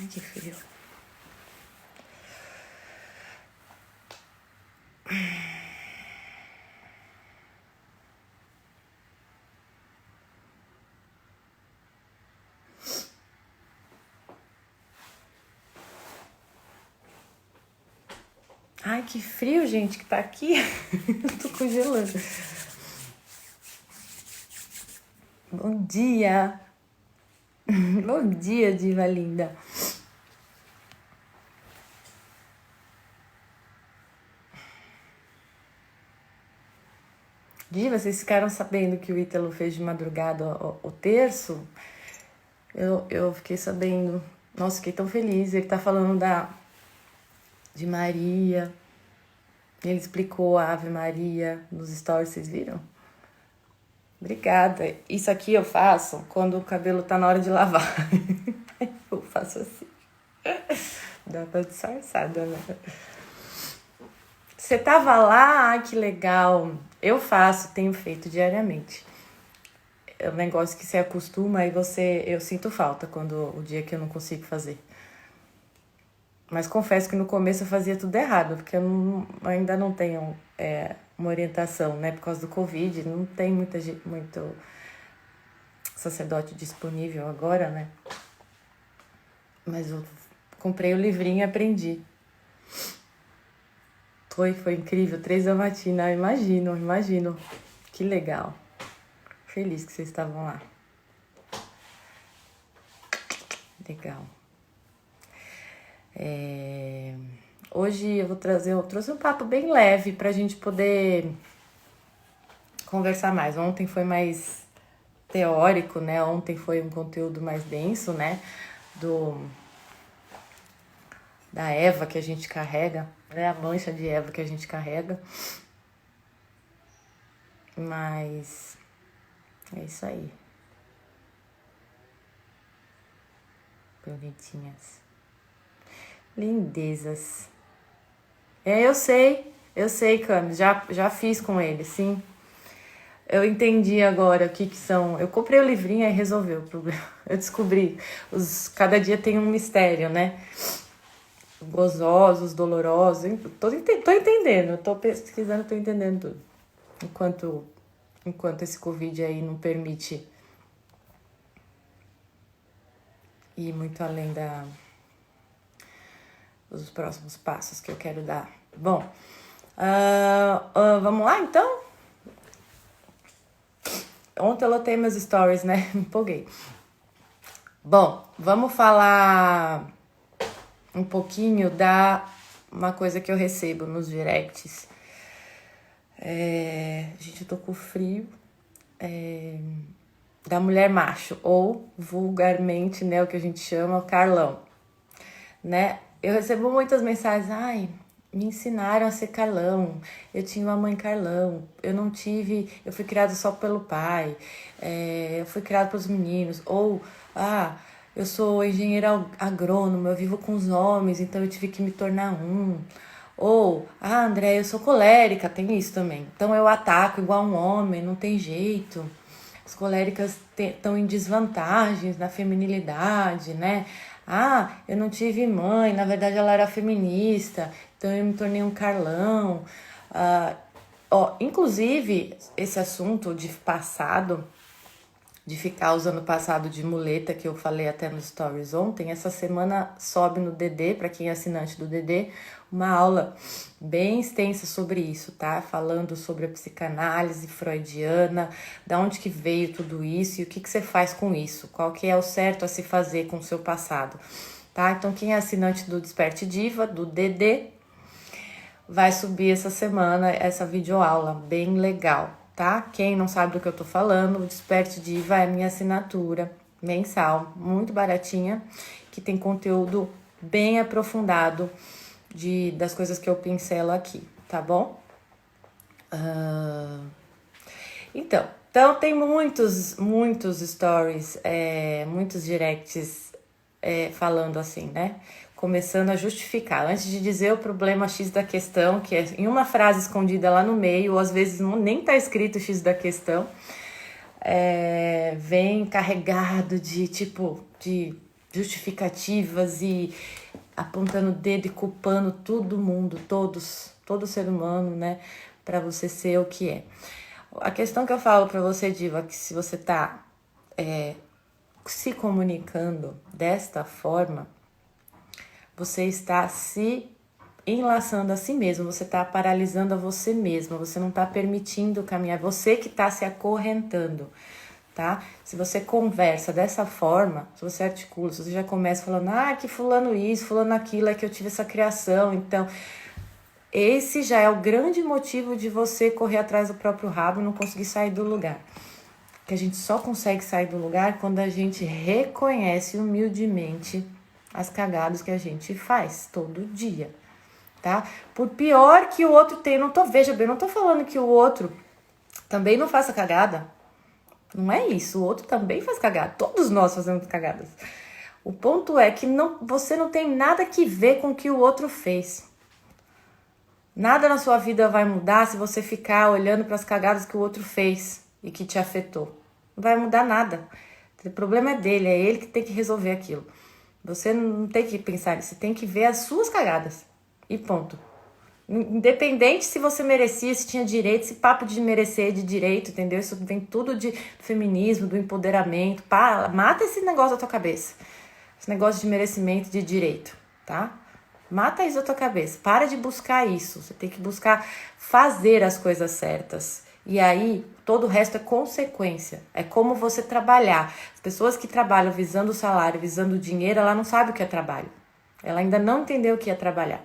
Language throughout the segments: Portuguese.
Ai, que frio. Ai, que frio, gente, que tá aqui. Eu tô congelando. Bom dia. Bom dia, diva linda. Diva, vocês ficaram sabendo que o Ítalo fez de madrugada o terço? Eu fiquei sabendo. Nossa, fiquei tão feliz. Ele tá falando de Maria. Ele explicou a Ave Maria nos stories, vocês viram? Obrigada. Isso aqui eu faço quando o cabelo tá na hora de lavar. Eu faço assim. Dá pra disfarçada, né? Você tava lá? Ai, que legal. Eu faço, tenho feito diariamente. É um negócio que você acostuma e eu sinto falta quando o dia que eu não consigo fazer. Mas confesso que no começo eu fazia tudo errado, porque eu ainda não tenho uma orientação, né? Por causa do Covid, não tem muito sacerdote disponível agora, né? Mas eu comprei o livrinho e aprendi. Foi incrível, 3 da matina, imagino. Que legal. Feliz que vocês estavam lá. Legal. Hoje eu trouxe um papo bem leve pra gente poder conversar mais. Ontem foi mais teórico, né? Ontem foi um conteúdo mais denso, né? Da Eva que a gente carrega, né? A mancha de Eva que a gente carrega. Mas é isso aí. Bonitinhas. Lindezas. Eu sei, Cami, já fiz com ele, sim. Eu entendi agora o que são. Eu comprei o livrinho e resolveu o problema. Eu descobri. Cada dia tem um mistério, né? Gozosos, dolorosos. Tô entendendo. Tô pesquisando, tô entendendo tudo. Enquanto esse Covid aí não permite ir muito além dos próximos passos que eu quero dar. Bom, vamos lá então? Ontem eu lotei meus stories, né? Me empolguei. Bom, vamos falar um pouquinho uma coisa que eu recebo nos directs. Gente, eu tô com frio. Da mulher macho, ou vulgarmente, né, o que a gente chama o Carlão, né? Eu recebo muitas mensagens, ai, me ensinaram a ser Carlão, eu tinha uma mãe Carlão, eu fui criado só pelo pai, eu fui criado pelos meninos, ou, eu sou engenheiro agrônomo, eu vivo com os homens, então eu tive que me tornar um. Ou, André, eu sou colérica, tem isso também, então eu ataco igual um homem, não tem jeito. As coléricas estão em desvantagens na feminilidade, né? Eu não tive mãe, na verdade ela era feminista, então eu me tornei um Carlão. Inclusive, esse assunto de passado, de ficar usando passado de muleta, que eu falei até nos stories ontem, essa semana sobe no DD, para quem é assinante do DD, uma aula bem extensa sobre isso, tá? Falando sobre a psicanálise freudiana, da onde que veio tudo isso e o que você faz com isso, qual que é o certo a se fazer com o seu passado, tá? Então, quem é assinante do Desperte Diva, do DD, vai subir essa semana essa videoaula bem legal, tá? Quem não sabe do que eu tô falando, o Desperte Diva é minha assinatura mensal, muito baratinha, que tem conteúdo bem aprofundado das coisas que eu pincelo aqui, tá bom? Então tem muitos stories, muitos directs falando assim, né? Começando a justificar, antes de dizer o problema X da questão, que é em uma frase escondida lá no meio, ou às vezes nem tá escrito X da questão, vem carregado de justificativas e apontando o dedo e culpando todo mundo, todo ser humano, né, para você ser o que é. A questão que eu falo para você, Diva, é que se você tá se comunicando desta forma, você está se enlaçando a si mesmo, você está paralisando a você mesma, você não está permitindo caminhar, você que está se acorrentando, tá? Se você conversa dessa forma, se você articula, se você já começa falando, que fulano isso, fulano aquilo, é que eu tive essa criação, então esse já é o grande motivo de você correr atrás do próprio rabo e não conseguir sair do lugar. Que a gente só consegue sair do lugar quando a gente reconhece humildemente as cagadas que a gente faz todo dia, tá? Por pior que o outro tem, veja bem, não tô falando que o outro também não faça cagada. Não é isso, o outro também faz cagada. Todos nós fazemos cagadas. O ponto é que você não tem nada que ver com o que o outro fez. Nada na sua vida vai mudar se você ficar olhando para as cagadas que o outro fez e que te afetou. Não vai mudar nada. O problema é dele, é ele que tem que resolver aquilo. Você não tem que pensar nisso, você tem que ver as suas cagadas. E ponto. Independente se você merecia, se tinha direito, esse papo de merecer, de direito, entendeu? Isso vem tudo do feminismo, do empoderamento. Mata esse negócio da tua cabeça. Esse negócio de merecimento, de direito, tá? Mata isso da tua cabeça. Para de buscar isso. Você tem que buscar fazer as coisas certas. E aí, todo o resto é consequência. É como você trabalhar. As pessoas que trabalham visando o salário, visando o dinheiro, ela não sabe o que é trabalho. Ela ainda não entendeu o que é trabalhar.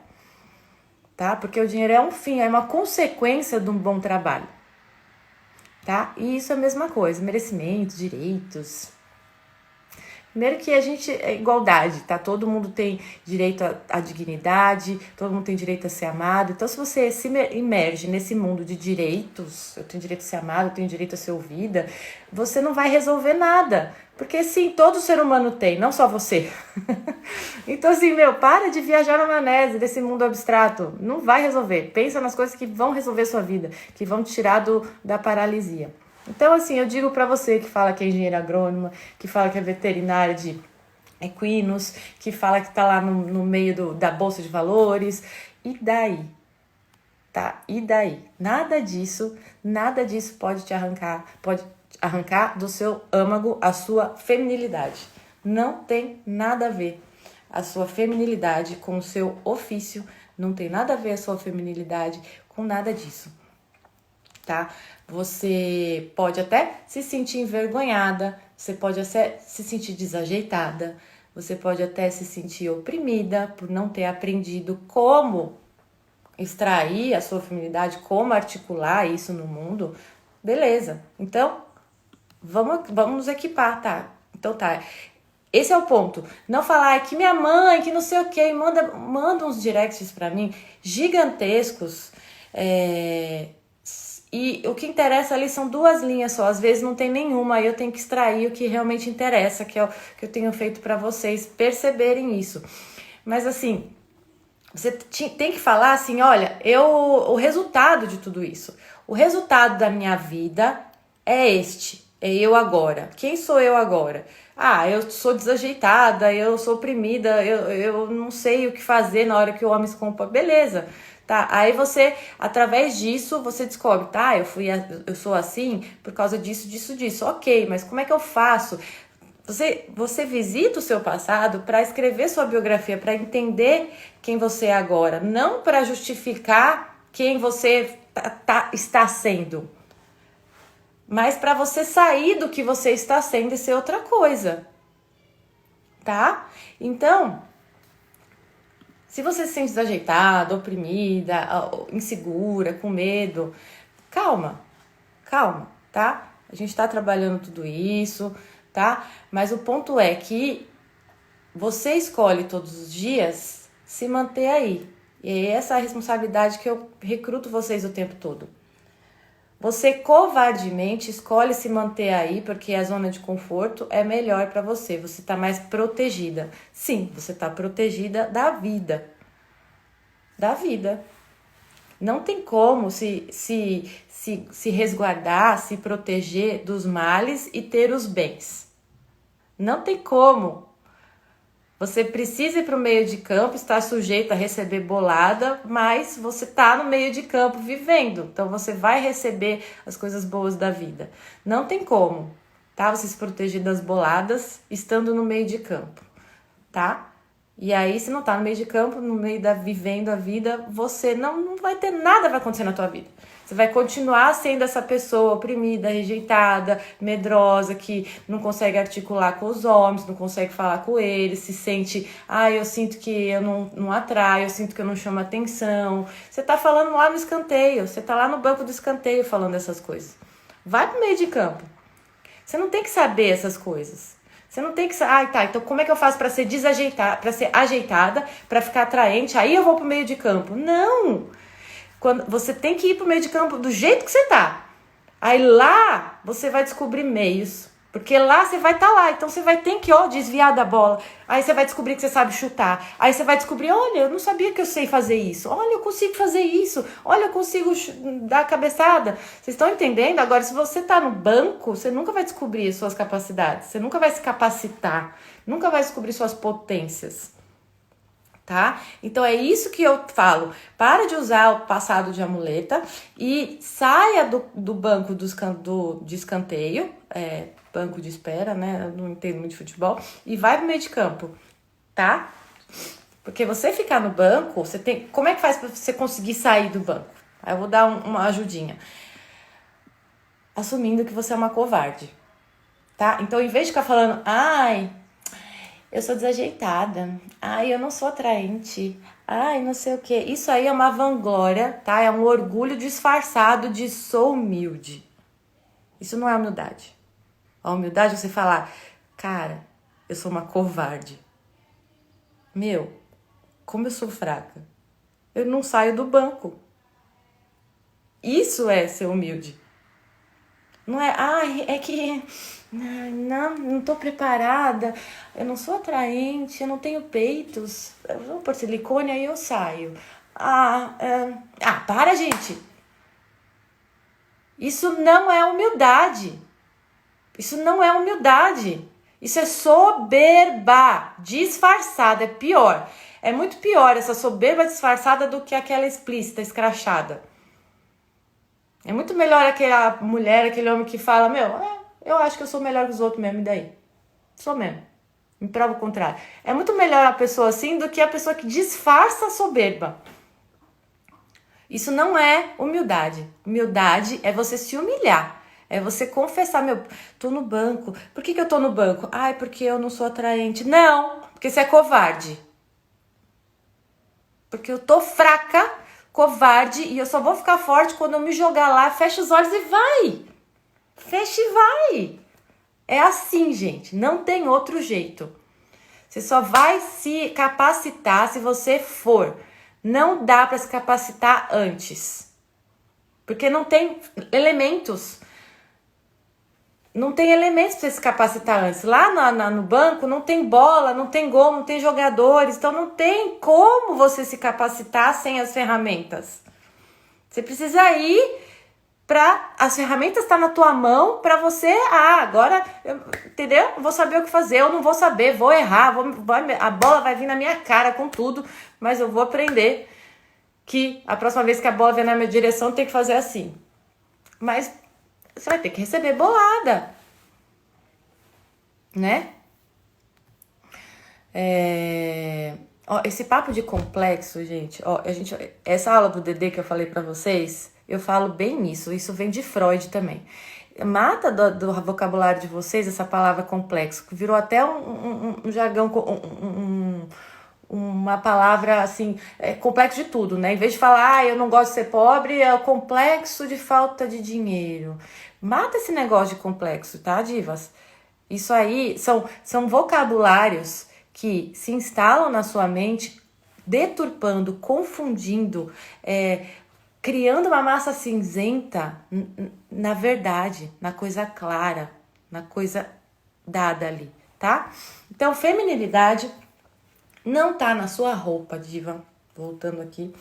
Tá? Porque o dinheiro é um fim, é uma consequência de um bom trabalho. Tá? E isso é a mesma coisa. Merecimento, direitos. Primeiro que a gente é igualdade, tá? Todo mundo tem direito à dignidade, todo mundo tem direito a ser amado. Então, se você se imerge nesse mundo de direitos, eu tenho direito a ser amado, eu tenho direito a ser ouvida, você não vai resolver nada. Porque sim, todo ser humano tem, não só você. Então, assim, para de viajar na maionese desse mundo abstrato. Não vai resolver. Pensa nas coisas que vão resolver sua vida, que vão te tirar da paralisia. Então, assim, eu digo pra você que fala que é engenheira agrônoma, que fala que é veterinária de equinos, que fala que tá lá no meio da bolsa de valores, e daí? Tá? E daí? Nada disso pode arrancar do seu âmago a sua feminilidade. Não tem nada a ver a sua feminilidade com o seu ofício, não tem nada a ver a sua feminilidade com nada disso. Tá? Você pode até se sentir envergonhada, você pode até se sentir desajeitada, você pode até se sentir oprimida por não ter aprendido como extrair a sua feminilidade, como articular isso no mundo. Beleza, então vamos nos equipar, tá? Então tá, esse é o ponto. Não falar que minha mãe, que não sei o que, manda uns directs pra mim gigantescos, e o que interessa ali são 2 linhas só, às vezes não tem nenhuma, aí eu tenho que extrair o que realmente interessa, que é o que eu tenho feito para vocês perceberem isso. Mas assim, você tem que falar assim, olha, o resultado de tudo isso, o resultado da minha vida é este, é eu agora. Quem sou eu agora? Eu sou desajeitada, eu sou oprimida, eu não sei o que fazer na hora que o homem se compõe. Beleza. Tá, aí você, através disso, você descobre, tá, eu sou assim por causa disso. Ok, mas como é que eu faço? Você visita o seu passado para escrever sua biografia, para entender quem você é agora, não para justificar quem você está sendo, mas para você sair do que você está sendo e ser outra coisa, tá? Então, se você se sente desajeitada, oprimida, insegura, com medo, calma, tá? A gente tá trabalhando tudo isso, tá? Mas o ponto é que você escolhe todos os dias se manter aí. E é essa a responsabilidade que eu recruto vocês o tempo todo. Você covardemente escolhe se manter aí porque a zona de conforto é melhor para você. Você tá mais protegida. Sim, você tá protegida da vida. Da vida. Não tem como se resguardar, se proteger dos males e ter os bens. Não tem como. Você precisa ir para o meio de campo, está sujeito a receber bolada, mas você está no meio de campo vivendo. Então você vai receber as coisas boas da vida. Não tem como, tá? Você se proteger das boladas estando no meio de campo, tá? E aí, se não tá no meio de campo, no meio da vivendo a vida, você não vai ter nada vai acontecer na tua vida. Você vai continuar sendo essa pessoa oprimida, rejeitada, medrosa, que não consegue articular com os homens, não consegue falar com eles, se sente, eu sinto que eu não atraio, eu sinto que eu não chamo atenção. Você tá falando lá no escanteio, você tá lá no banco do escanteio falando essas coisas. Vai pro meio de campo. Você não tem que saber essas coisas. Você não tem que saber, então como é que eu faço para ser desajeitada, para ser ajeitada, para ficar atraente? Aí eu vou pro meio de campo. Não! Quando você tem que ir pro meio de campo do jeito que você tá. Aí lá você vai descobrir meios, porque lá você vai estar lá, então você vai ter que desviar da bola. Aí você vai descobrir que você sabe chutar. Aí você vai descobrir, olha, eu não sabia que eu sei fazer isso. Olha, eu consigo fazer isso. Olha, eu consigo dar a cabeçada. Vocês estão entendendo? Agora, se você tá no banco, você nunca vai descobrir suas capacidades. Você nunca vai se capacitar. Nunca vai descobrir suas potências. Tá? Então é isso que eu falo. Para de usar o passado de amuleta e saia do banco de escanteio, banco de espera, né? Eu não entendo muito de futebol, e vai pro meio de campo, tá? Porque você ficar no banco, você tem. Como é que faz para você conseguir sair do banco? Aí eu vou dar uma ajudinha. Assumindo que você é uma covarde, tá? Então, em vez de ficar falando, eu sou desajeitada. Eu não sou atraente. Não sei o quê. Isso aí é uma vanglória, tá? É um orgulho disfarçado de sou humilde. Isso não é humildade. A humildade é você falar, cara, eu sou uma covarde. Como eu sou fraca. Eu não saio do banco. Isso é ser humilde. Não é, é que não tô preparada, eu não sou atraente, eu não tenho peitos, eu vou pôr silicone, aí eu saio. Para, gente. Isso não é humildade. Isso não é humildade. Isso é soberba disfarçada, é pior. É muito pior essa soberba disfarçada do que aquela explícita, escrachada. É muito melhor aquela mulher, aquele homem que fala, eu acho que eu sou melhor que os outros mesmo, e daí? Sou mesmo. Me prova o contrário. É muito melhor a pessoa assim do que a pessoa que disfarça a soberba. Isso não é humildade. Humildade é você se humilhar. É você confessar, tô no banco. Por que eu tô no banco? Porque eu não sou atraente. Não, porque você é covarde. Porque eu tô fraca, covarde, e eu só vou ficar forte quando eu me jogar lá, fecha os olhos e vai. Fecha e vai. É assim, gente. Não tem outro jeito. Você só vai se capacitar se você for. Não dá para se capacitar antes. Porque não tem elementos. Não tem elementos para você se capacitar antes. Lá no banco não tem bola, não tem gol, não tem jogadores. Então não tem como você se capacitar sem as ferramentas. Você precisa ir para as ferramentas estar na tua mão para você, agora, entendeu? Vou saber o que fazer, eu não vou saber, vou errar, a bola vai vir na minha cara com tudo, mas eu vou aprender que a próxima vez que a bola vier na minha direção tem que fazer assim. Mas você vai ter que receber bolada, né? Esse papo de complexo, gente, essa aula do Dedê que eu falei pra vocês, eu falo bem nisso, isso vem de Freud também. Mata do vocabulário de vocês essa palavra complexo, que virou até um jargão, uma palavra assim, complexo de tudo, né? Em vez de falar, eu não gosto de ser pobre, é o complexo de falta de dinheiro. Mata esse negócio de complexo, tá, divas? Isso aí são vocabulários que se instalam na sua mente, deturpando, confundindo, criando uma massa cinzenta na verdade, na coisa clara, na coisa dada ali, tá? Então, feminilidade não tá na sua roupa, diva, voltando aqui,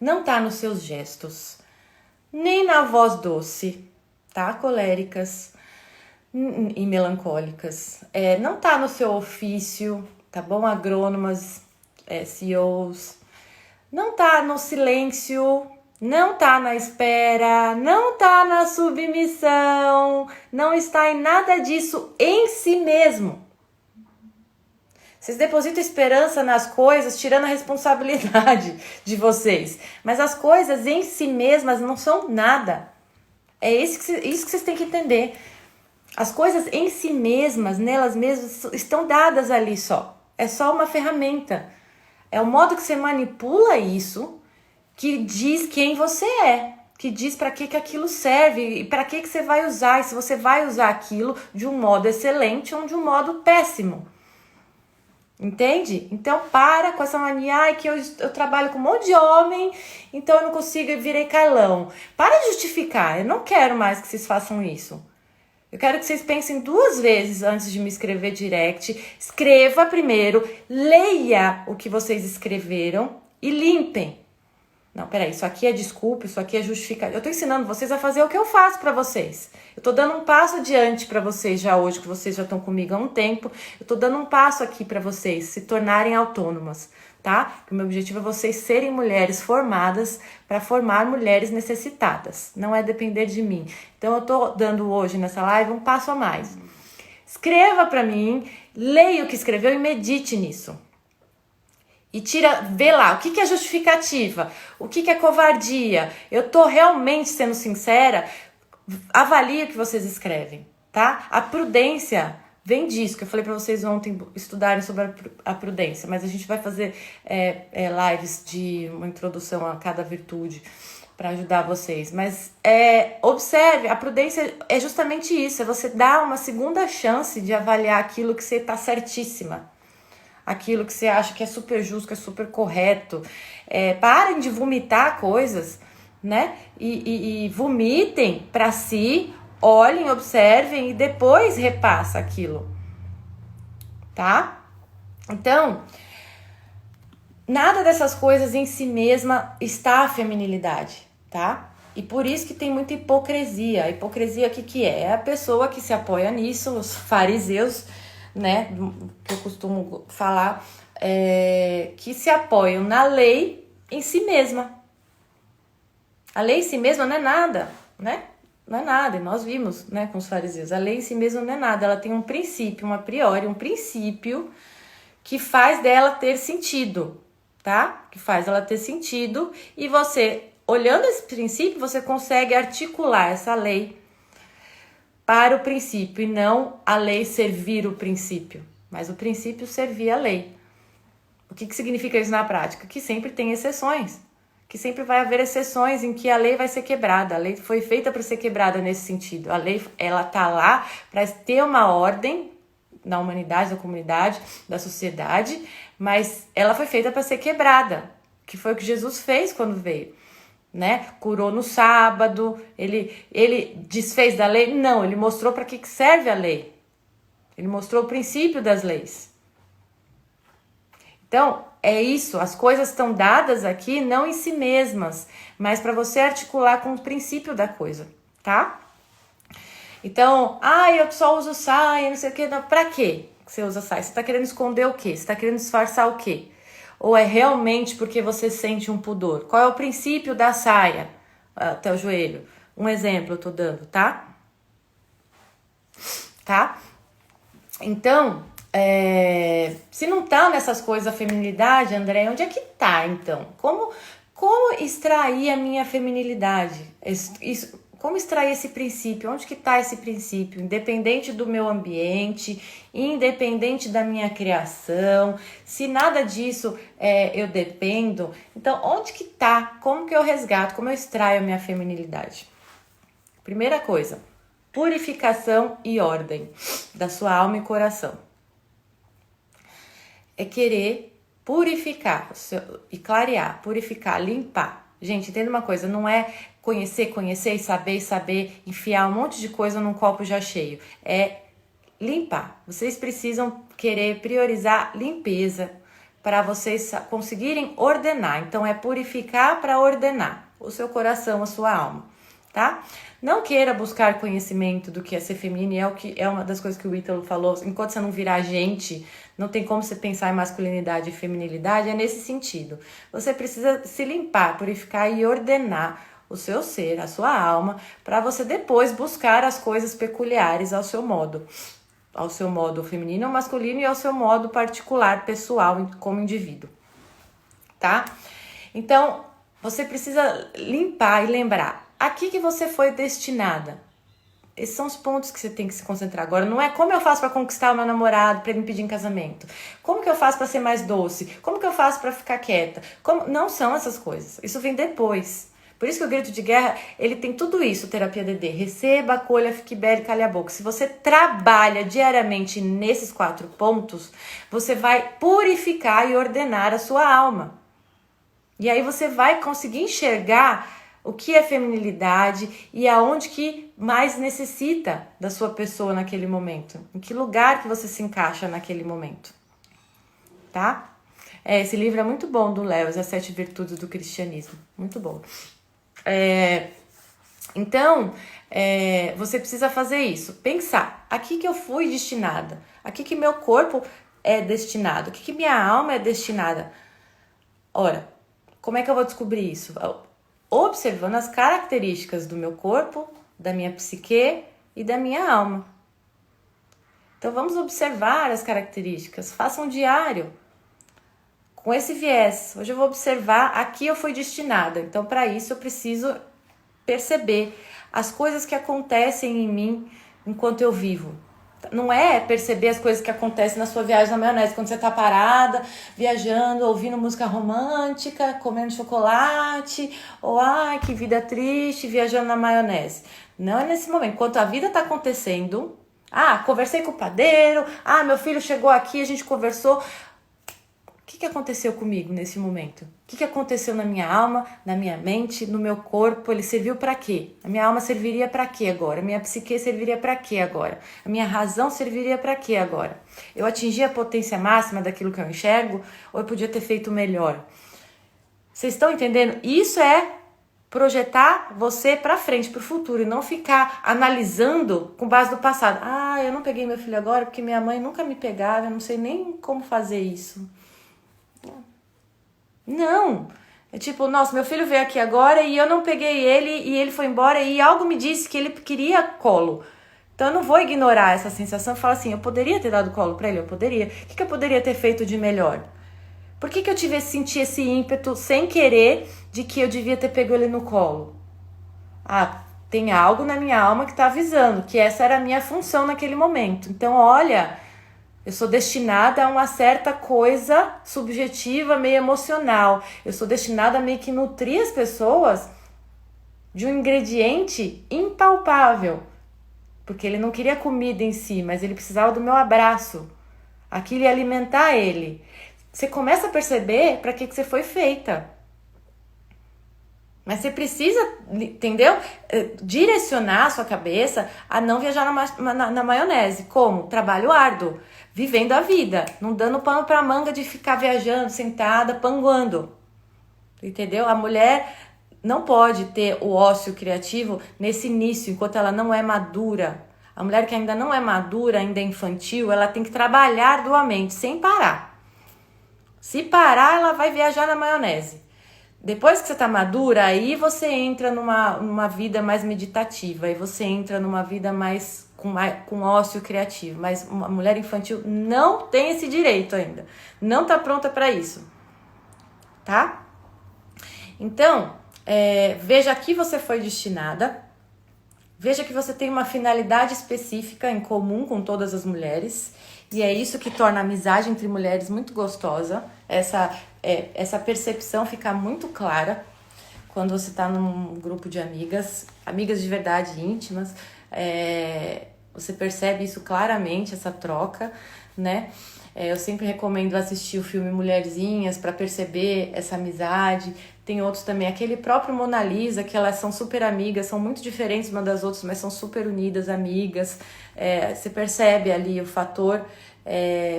não tá nos seus gestos, nem na voz doce, tá? Coléricas e melancólicas. Não tá no seu ofício, tá bom? Agrônomas, CEOs. Não tá no silêncio, não tá na espera, não tá na submissão, não está em nada disso em si mesmo. Vocês depositam esperança nas coisas, tirando a responsabilidade de vocês. Mas as coisas em si mesmas não são nada. É isso que vocês têm que entender. As coisas em si mesmas, nelas mesmas, estão dadas ali só. É só uma ferramenta. É o modo que você manipula isso que diz quem você é. Que diz para que aquilo serve e para que você vai usar. E se você vai usar aquilo de um modo excelente ou de um modo péssimo. Entende? Então para com essa mania que eu trabalho com um monte de homem, então eu não consigo, eu virei Carlão. Para de justificar, eu não quero mais que vocês façam isso. Eu quero que vocês pensem 2 vezes antes de me escrever direct. Escreva primeiro, leia o que vocês escreveram e limpem. Não, peraí, isso aqui é desculpa, isso aqui é justificativa. Eu tô ensinando vocês a fazer o que eu faço pra vocês. Eu tô dando um passo adiante pra vocês já hoje, que vocês já estão comigo há um tempo. Eu tô dando um passo aqui pra vocês se tornarem autônomas, tá? O meu objetivo é vocês serem mulheres formadas para formar mulheres necessitadas. Não é depender de mim. Então eu tô dando hoje nessa live um passo a mais. Escreva pra mim, leia o que escreveu e medite nisso. E vê lá, o que é justificativa, o que é covardia. Eu tô realmente sendo sincera, avalie o que vocês escrevem, tá? A prudência vem disso, que eu falei pra vocês ontem estudarem sobre a prudência, mas a gente vai fazer lives de uma introdução a cada virtude para ajudar vocês. Mas observe, a prudência é justamente isso, é você dar uma segunda chance de avaliar aquilo que você tá certíssima. Aquilo que você acha que é super justo, que é super correto. Parem de vomitar coisas, né? E vomitem para si, olhem, observem e depois repassa aquilo, tá? Então, nada dessas coisas em si mesma está a feminilidade, tá? E por isso que tem muita hipocrisia. A hipocrisia, o que é? É a pessoa que se apoia nisso, os fariseus, né, que eu costumo falar, que se apoiam na lei em si mesma. A lei em si mesma não é nada, né? Não é nada, e nós vimos, né, com os fariseus. A lei em si mesma não é nada, ela tem um princípio, um a priori, um princípio que faz dela ter sentido, tá? Que faz ela ter sentido, e você, olhando esse princípio, você consegue articular essa lei para o princípio, e não a lei servir o princípio, mas o princípio servir a lei. O que significa isso na prática? Que sempre tem exceções, que sempre vai haver exceções em que a lei vai ser quebrada. A lei foi feita para ser quebrada nesse sentido. A lei, ela tá lá para ter uma ordem na humanidade, na comunidade, da sociedade, mas ela foi feita para ser quebrada, que foi o que Jesus fez quando veio. Né? Curou no sábado, ele desfez da lei? Não, ele mostrou para que serve a lei. Ele mostrou o princípio das leis. Então, é isso, as coisas estão dadas aqui não em si mesmas, mas para você articular com o princípio da coisa, tá? Então, eu só uso saia, não sei o que, pra quê que você usa saia? Você tá querendo esconder o quê? Você tá querendo disfarçar o quê? Ou é realmente porque você sente um pudor? Qual é o princípio da saia até o joelho? Um exemplo eu tô dando, tá? Tá? Então, se não tá nessas coisas a feminilidade, André, onde é que tá, então? Como extrair a minha feminilidade? Como extrair esse princípio? Onde que tá esse princípio? Independente do meu ambiente, independente da minha criação, se nada disso eu dependo, então onde que tá? Como que eu resgato? Como eu extraio a minha feminilidade? Primeira coisa, purificação e ordem da sua alma e coração. É querer purificar e clarear, purificar, limpar. Gente, entenda uma coisa, não é conhecer e saber, enfiar um monte de coisa num copo já cheio. É limpar. Vocês precisam querer priorizar limpeza para vocês conseguirem ordenar. Então, é purificar para ordenar o seu coração, a sua alma, tá? Não queira buscar conhecimento do que é ser feminino, e é uma das coisas que o Ítalo falou, enquanto você não virar gente, não tem como você pensar em masculinidade e feminilidade, é nesse sentido. Você precisa se limpar, purificar e ordenar o seu ser, a sua alma, para você depois buscar as coisas peculiares ao seu modo feminino ou masculino e ao seu modo particular, pessoal, como indivíduo, tá? Então, você precisa limpar e lembrar aqui que você foi destinada. Esses são os pontos que você tem que se concentrar. Agora, não é como eu faço para conquistar o meu namorado, para ele me pedir em casamento. Como que eu faço para ser mais doce? Como que eu faço para ficar quieta? Não são essas coisas. Isso vem depois. Por isso que o grito de guerra, ele tem tudo isso, terapia DD. Receba, acolha, fique bela e cale a boca. Se você trabalha diariamente nesses 4 pontos, você vai purificar e ordenar a sua alma. E aí você vai conseguir enxergar o que é feminilidade e aonde que mais necessita da sua pessoa naquele momento. Em que lugar que você se encaixa naquele momento. Tá? Esse livro é muito bom do Léo, As 7 Virtudes do Cristianismo. Muito bom. Então, você precisa fazer isso. Pensar, aqui que eu fui destinada. Aqui que meu corpo é destinado. Aqui que minha alma é destinada. Ora, como é que eu vou descobrir isso? Observando as características do meu corpo, da minha psique e da minha alma. Então vamos observar as características. Faça um diário com esse viés. Hoje eu vou observar, aqui eu fui destinada. Então para isso eu preciso perceber as coisas que acontecem em mim enquanto eu vivo. Não é perceber as coisas que acontecem na sua viagem na maionese, quando você tá parada, viajando, ouvindo música romântica, comendo chocolate, ou ai, que vida triste, viajando na maionese. Não é nesse momento. Enquanto a vida tá acontecendo, conversei com o padeiro, meu filho chegou aqui, a gente conversou. O que aconteceu comigo nesse momento? O que aconteceu na minha alma, na minha mente, no meu corpo? Ele serviu para quê? A minha alma serviria para quê agora? A minha psique serviria para quê agora? A minha razão serviria para quê agora? Eu atingi a potência máxima daquilo que eu enxergo ou eu podia ter feito melhor? Vocês estão entendendo? Isso é projetar você para frente, para o futuro, e não ficar analisando com base no passado. Eu não peguei meu filho agora porque minha mãe nunca me pegava, eu não sei nem como fazer isso. Não, é tipo, nossa, meu filho veio aqui agora e eu não peguei ele e ele foi embora e algo me disse que ele queria colo. Então eu não vou ignorar essa sensação e falar assim, eu poderia ter dado colo pra ele, eu poderia. O que eu poderia ter feito de melhor? Por que eu senti esse ímpeto sem querer de que eu devia ter pego ele no colo? Tem algo na minha alma que tá avisando que essa era a minha função naquele momento. Então olha, eu sou destinada a uma certa coisa subjetiva, meio emocional. Eu sou destinada a meio que nutrir as pessoas de um ingrediente impalpável. Porque ele não queria comida em si, mas ele precisava do meu abraço. Aquilo ia alimentar ele. Você começa a perceber para que você foi feita. Mas você precisa, entendeu? Direcionar a sua cabeça a não viajar na maionese. Como? Trabalho árduo. Vivendo a vida. Não dando pano pra manga de ficar viajando, sentada, panguando. Entendeu? A mulher não pode ter o ócio criativo nesse início, enquanto ela não é madura. A mulher que ainda não é madura, ainda é infantil, ela tem que trabalhar arduamente, sem parar. Se parar, ela vai viajar na maionese. Depois que você tá madura, aí você entra numa vida mais meditativa, aí você entra numa vida mais com ócio criativo. Mas uma mulher infantil não tem esse direito ainda. Não tá pronta para isso. Tá? Então, veja a que você foi destinada. Veja que você tem uma finalidade específica em comum com todas as mulheres. E é isso que torna a amizade entre mulheres muito gostosa. Essa percepção fica muito clara quando você está num grupo de amigas de verdade, íntimas. Você percebe isso claramente, essa troca, né? Eu sempre recomendo assistir o filme Mulherzinhas para perceber essa amizade. Tem outros também, aquele próprio Mona Lisa, que elas são super amigas, são muito diferentes uma das outras, mas são super unidas, amigas. Você percebe ali o fator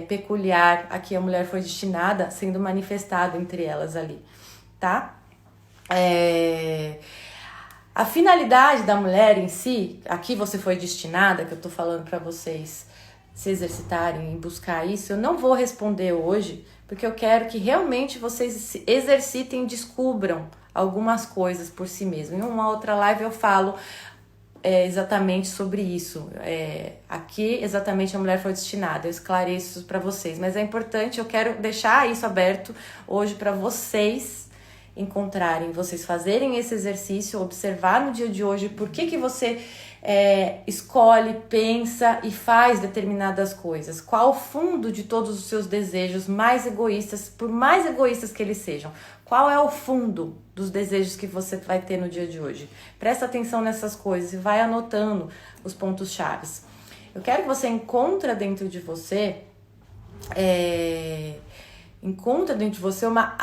peculiar a que a mulher foi destinada sendo manifestado entre elas ali, tá? A finalidade da mulher em si, aqui você foi destinada, que eu tô falando para vocês se exercitarem e buscar isso, eu não vou responder hoje, porque eu quero que realmente vocês se exercitem e descubram algumas coisas por si mesmos. Em uma outra live eu falo exatamente sobre isso. Aqui, exatamente, a mulher foi destinada. Eu esclareço isso para vocês. Mas é importante, eu quero deixar isso aberto hoje para vocês encontrarem, vocês fazerem esse exercício, observar no dia de hoje por que você escolhe, pensa e faz determinadas coisas. Qual o fundo de todos os seus desejos mais egoístas, por mais egoístas que eles sejam? Qual é o fundo dos desejos que você vai ter no dia de hoje? Presta atenção nessas coisas e vai anotando os pontos chaves. Eu quero que você encontre dentro de você uma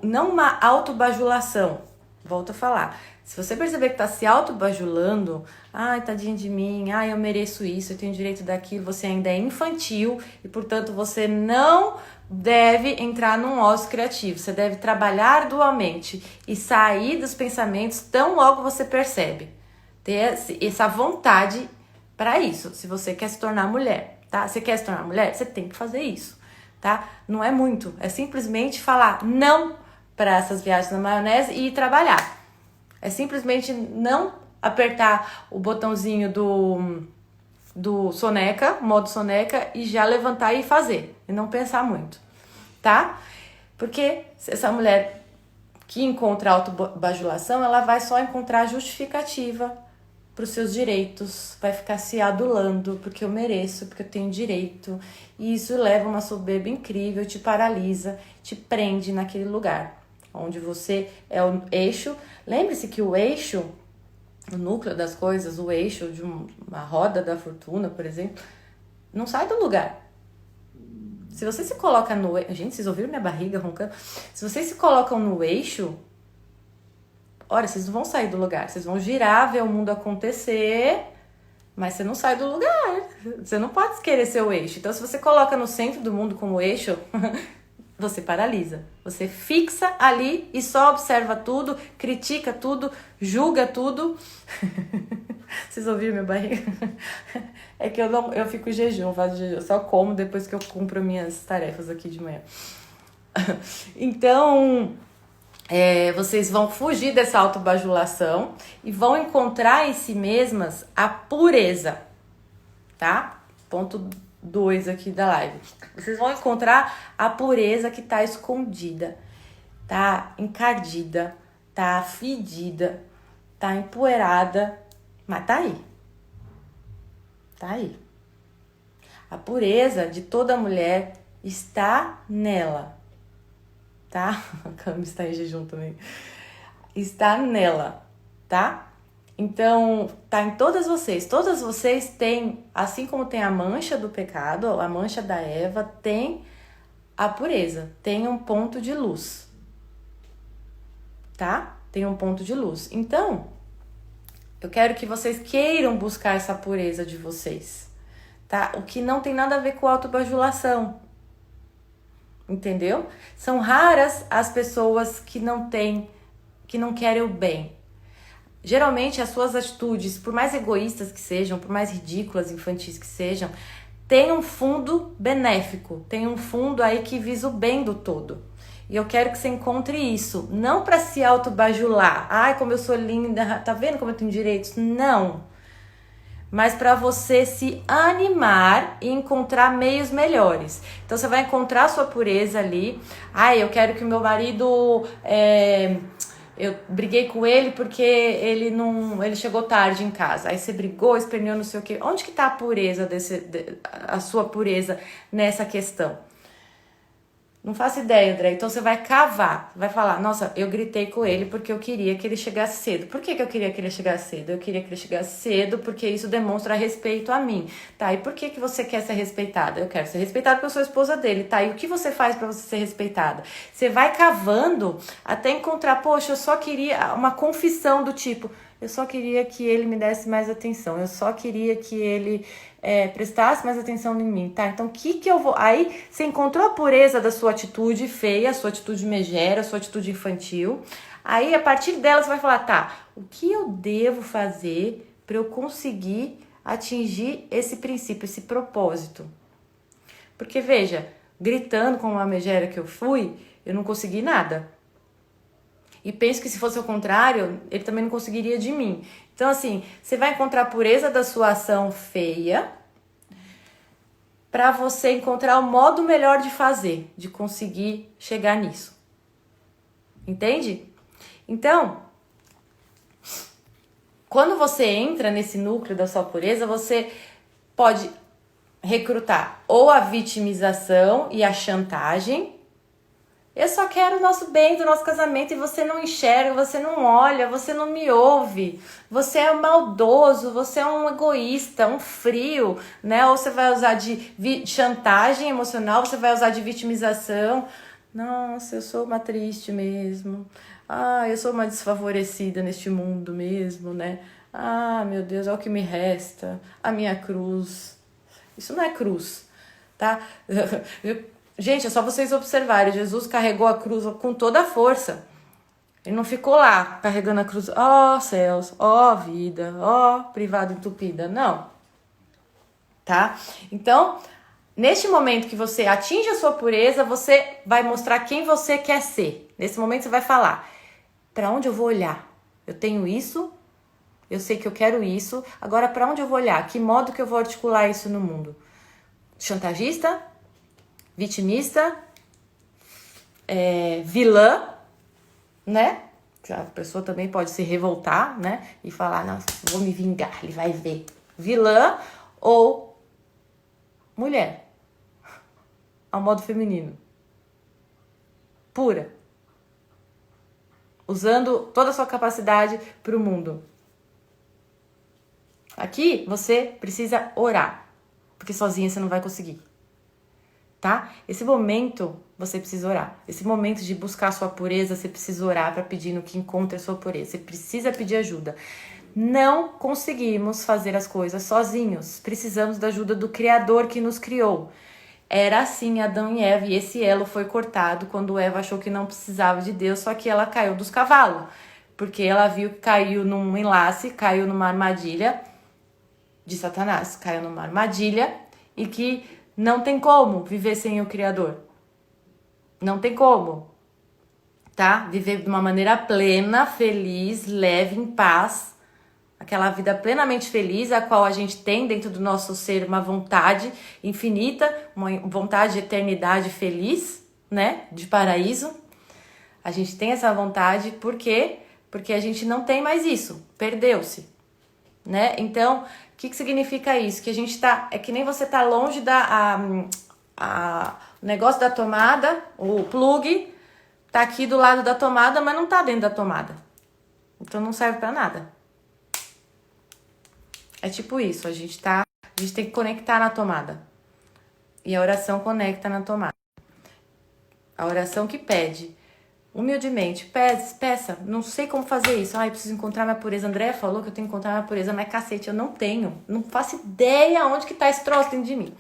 não uma autobajulação. Volto a falar. Se você perceber que está se autobajulando, ai, tadinha de mim, ai, eu mereço isso, eu tenho direito daquilo, você ainda é infantil e, portanto, você não deve entrar num ócio criativo. Você deve trabalhar dualmente e sair dos pensamentos tão logo você percebe. Ter essa vontade para isso, se você quer se tornar mulher, tá? Você quer se tornar mulher? Você tem que fazer isso, tá? Não é muito, é simplesmente falar não para essas viagens na maionese e ir trabalhar. É simplesmente não apertar o botãozinho do soneca, modo soneca, e já levantar e fazer. E não pensar muito, tá? Porque essa mulher que encontra autobajulação, ela vai só encontrar justificativa para os seus direitos, vai ficar se adulando, porque eu mereço, porque eu tenho direito. E isso leva a uma soberba incrível, te paralisa, te prende naquele lugar, onde você é o eixo. Lembre-se que o eixo, o núcleo das coisas, o eixo de uma roda da fortuna, por exemplo, não sai do lugar. Se você se coloca no eixo... Gente, vocês ouviram minha barriga roncando? Se vocês se colocam no eixo, olha, vocês não vão sair do lugar. Vocês vão girar, ver o mundo acontecer, mas você não sai do lugar. Você não pode querer ser o eixo. Então, se você coloca no centro do mundo como eixo... você paralisa, você fixa ali e só observa tudo, critica tudo, julga tudo. Vocês ouviram minha barriga? É que eu fico em jejum, faço jejum, eu só como depois que eu cumpro minhas tarefas aqui de manhã. Então, vocês vão fugir dessa autobajulação e vão encontrar em si mesmas a pureza, tá? Ponto 2 aqui da live. Vocês vão encontrar a pureza que tá escondida, tá encardida, tá fedida, tá empoeirada, mas tá aí. Tá aí. A pureza de toda mulher está nela, tá? A Cami está em jejum também. Está nela, tá? Então, tá em todas vocês. Todas vocês têm, assim como tem a mancha do pecado, a mancha da Eva, tem a pureza, tem um ponto de luz, tá? Tem um ponto de luz. Então, eu quero que vocês queiram buscar essa pureza de vocês, tá? O que não tem nada a ver com autobajulação, entendeu? São raras as pessoas que não querem o bem. Geralmente as suas atitudes, por mais egoístas que sejam, por mais ridículas, infantis que sejam, tem um fundo benéfico, tem um fundo aí que visa o bem do todo. E eu quero que você encontre isso, não para se autobajular. Ai, como eu sou linda, tá vendo como eu tenho direitos? Não. Mas para você se animar e encontrar meios melhores. Então você vai encontrar a sua pureza ali. Ai, eu quero que o meu marido... Eu briguei com ele porque ele chegou tarde em casa. Aí você brigou, esperneou, não sei o quê. Onde que tá a pureza a sua pureza nessa questão? Não faço ideia, André. Então você vai cavar, vai falar, nossa, eu gritei com ele porque eu queria que ele chegasse cedo. Por que eu queria que ele chegasse cedo? Eu queria que ele chegasse cedo porque isso demonstra respeito a mim. Tá, e por que você quer ser respeitada? Eu quero ser respeitada porque eu sou esposa dele, tá? E o que você faz pra você ser respeitada? Você vai cavando até encontrar, poxa, eu só queria uma confissão do tipo, eu só queria que ele me desse mais atenção, eu só queria que ele prestasse mais atenção em mim, tá? Então, o que eu vou... Aí, você encontrou a pureza da sua atitude feia, a sua atitude megera, a sua atitude infantil. Aí, a partir dela, você vai falar, tá, o que eu devo fazer para eu conseguir atingir esse princípio, esse propósito? Porque, veja, gritando com uma megera que eu fui, eu não consegui nada. E penso que se fosse o contrário, ele também não conseguiria de mim. Então, assim, você vai encontrar a pureza da sua ação feia para você encontrar o modo melhor de fazer, de conseguir chegar nisso. Entende? Então, quando você entra nesse núcleo da sua pureza, você pode recrutar ou a vitimização e a chantagem. Eu só quero o nosso bem do nosso casamento e você não enxerga, você não olha, você não me ouve, você é maldoso, você é um egoísta, um frio, né? Ou você vai usar de chantagem emocional, você vai usar de vitimização. Nossa, eu sou uma triste mesmo. Ah, eu sou uma desfavorecida neste mundo mesmo, né? Ah, meu Deus, é o que me resta, a minha cruz. Isso não é cruz, tá? Gente, é só vocês observarem, Jesus carregou a cruz com toda a força. Ele não ficou lá carregando a cruz, ó céus, ó vida, ó privada entupida, não. Tá? Então, neste momento que você atinge a sua pureza, você vai mostrar quem você quer ser. Nesse momento você vai falar, para onde eu vou olhar? Eu tenho isso, eu sei que eu quero isso, agora para onde eu vou olhar? Que modo que eu vou articular isso no mundo? Chantagista? Vitimista, vilã, né? A pessoa também pode se revoltar, né? E falar, nossa, vou me vingar, ele vai ver. Vilã ou mulher, ao modo feminino. Pura. Usando toda a sua capacidade para o mundo. Aqui você precisa orar, porque sozinha você não vai conseguir. Tá? Esse momento você precisa orar. Esse momento de buscar a sua pureza, você precisa orar para pedir no que encontre a sua pureza. Você precisa pedir ajuda. Não conseguimos fazer as coisas sozinhos. Precisamos da ajuda do Criador que nos criou. Era assim Adão e Eva, e esse elo foi cortado quando Eva achou que não precisava de Deus, só que ela caiu dos cavalos. Porque ela viu que caiu num enlace, caiu numa armadilha de Satanás. Caiu numa armadilha e que não tem como viver sem o Criador. Não tem como, tá? Viver de uma maneira plena, feliz, leve, em paz. Aquela vida plenamente feliz, a qual a gente tem dentro do nosso ser uma vontade infinita, uma vontade de eternidade feliz, né? De paraíso. A gente tem essa vontade, por quê? Porque a gente não tem mais isso, perdeu-se, né? Então, o que significa isso? Que a gente tá, é que nem você tá longe o negócio da tomada, o plug tá aqui do lado da tomada, mas não tá dentro da tomada. Então não serve pra nada. É tipo isso, a gente tem que conectar na tomada. E a oração conecta na tomada. A oração que pede, humildemente, peça, não sei como fazer isso. Eu preciso encontrar minha pureza. Andréia falou que eu tenho que encontrar minha pureza, mas cacete, eu não tenho. Não faço ideia onde que tá esse troço dentro de mim.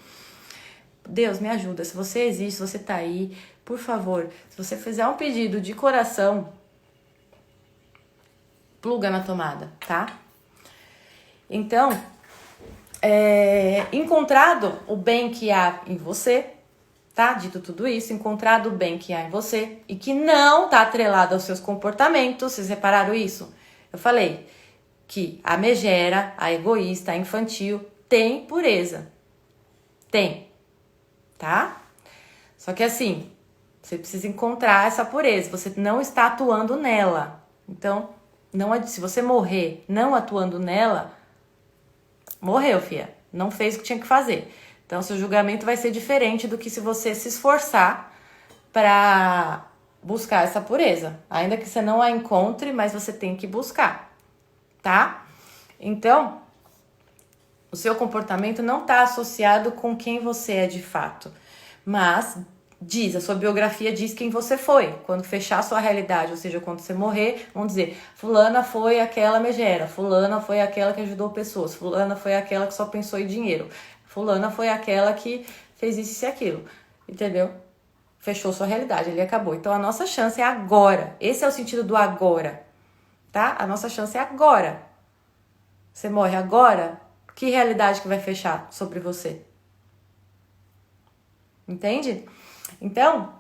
Deus, me ajuda. Se você existe, se você tá aí, por favor, se você fizer um pedido de coração, pluga na tomada, tá? Então, encontrado o bem que há em você, tá? Dito tudo isso, encontrado o bem que há em você e que não tá atrelado aos seus comportamentos, vocês repararam isso? Eu falei que a megera, a egoísta, a infantil, tem pureza. Tem, tá? Só que assim, você precisa encontrar essa pureza, você não está atuando nela. Então, se você morrer não atuando nela, morreu, filha. Não fez o que tinha que fazer. Então, seu julgamento vai ser diferente do que se você se esforçar para buscar essa pureza. Ainda que você não a encontre, mas você tem que buscar, tá? Então, o seu comportamento não está associado com quem você é de fato. Mas, diz, a sua biografia diz quem você foi. Quando fechar a sua realidade, ou seja, quando você morrer, vão dizer, fulana foi aquela megera, fulana foi aquela que ajudou pessoas, fulana foi aquela que só pensou em dinheiro, fulana foi aquela que fez isso e aquilo, entendeu? Fechou sua realidade, ele acabou. Então a nossa chance é agora. Esse é o sentido do agora, tá? A nossa chance é agora. Você morre agora, que realidade que vai fechar sobre você? Entende? Então,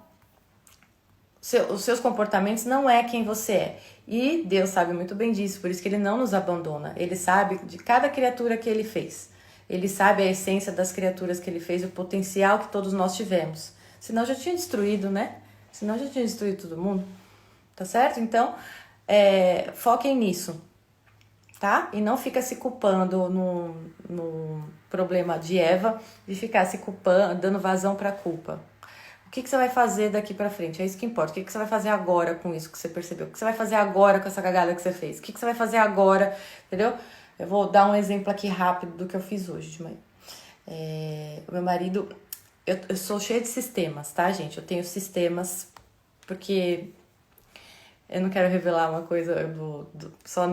os seus comportamentos não é quem você é. E Deus sabe muito bem disso, por isso que Ele não nos abandona. Ele sabe de cada criatura que Ele fez. Ele sabe a essência das criaturas que Ele fez, o potencial que todos nós tivemos. Senão já tinha destruído, né? Senão já tinha destruído todo mundo. Tá certo? Então, foquem nisso. Tá? E não fica se culpando no problema de Eva, de ficar se culpando, dando vazão pra culpa. O que você vai fazer daqui pra frente? É isso que importa. O que você vai fazer agora com isso que você percebeu? O que você vai fazer agora com essa cagada que você fez? O que você vai fazer agora? Entendeu? Eu vou dar um exemplo aqui rápido do que eu fiz hoje de manhã. O meu marido... Eu sou cheia de sistemas, tá, gente? Eu tenho sistemas porque... Eu não quero revelar uma coisa só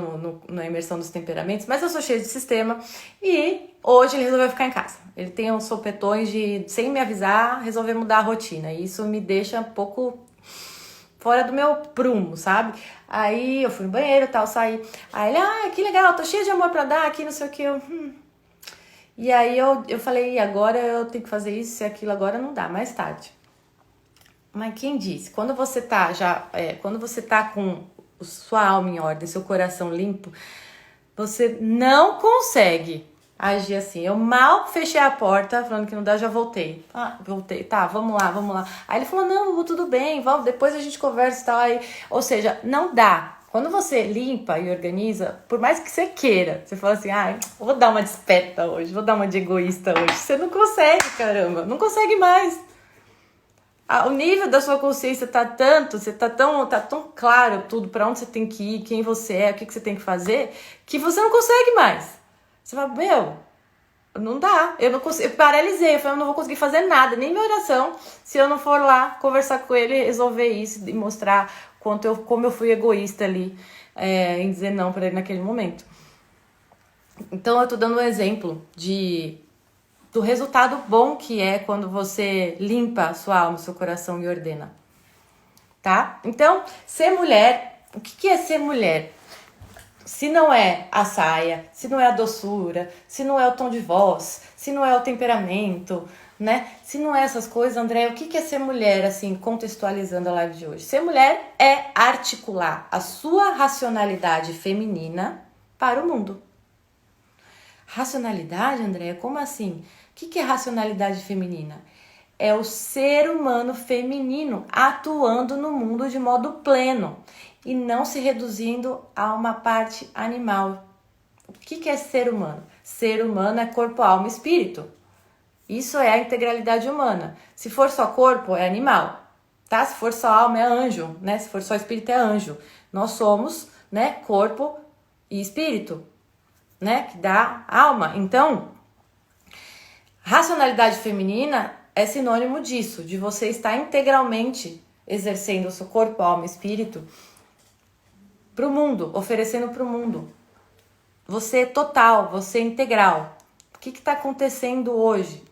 na imersão dos temperamentos, mas eu sou cheia de sistema e hoje ele resolveu ficar em casa. Ele tem uns sopetões de, sem me avisar, resolver mudar a rotina. E isso me deixa um pouco fora do meu prumo, sabe? Aí eu fui no banheiro e tal, saí. Aí ele, que legal, tô cheia de amor pra dar aqui, não sei o que. E aí eu falei, agora eu tenho que fazer isso e aquilo, agora não dá, mais tarde. Mas quem disse? Quando você tá com sua alma em ordem, seu coração limpo, você não consegue agir assim. Eu mal fechei a porta, falando que não dá, já voltei. Voltei, tá, vamos lá. Aí ele falou, não, tudo bem, vamos, depois a gente conversa e tal. Aí, ou seja, não dá. Quando você limpa e organiza, por mais que você queira, você fala assim, vou dar uma desperta hoje, vou dar uma de egoísta hoje. Você não consegue, caramba, não consegue mais. O nível da sua consciência tá tão claro tudo, pra onde você tem que ir, quem você é, o que você tem que fazer, que você não consegue mais. Você fala, não dá, eu não consigo, eu paralisei, eu falei, eu não vou conseguir fazer nada, nem minha oração, se eu não for lá conversar com ele, resolver isso e mostrar como eu fui egoísta ali, em dizer não pra ele naquele momento. Então eu tô dando um exemplo do resultado bom que é quando você limpa a sua alma, seu coração e ordena, tá? Então, ser mulher, o que é ser mulher? Se não é a saia, se não é a doçura, se não é o tom de voz, se não é o temperamento, né? Se não é essas coisas, André, o que é ser mulher, assim, contextualizando a live de hoje? Ser mulher é articular a sua racionalidade feminina para o mundo. Racionalidade, Andréia? Como assim? O que é racionalidade feminina? É o ser humano feminino atuando no mundo de modo pleno e não se reduzindo a uma parte animal. O que é ser humano? Ser humano é corpo, alma e espírito. Isso é a integralidade humana. Se for só corpo, é animal, tá? Se for só alma, é anjo, né? Se for só espírito, é anjo. Nós somos, né, corpo e espírito, né, que dá alma. Então, racionalidade feminina é sinônimo disso, de você estar integralmente exercendo o seu corpo, alma e espírito para o mundo, oferecendo para o mundo. Você é total, você é integral. O que está acontecendo hoje?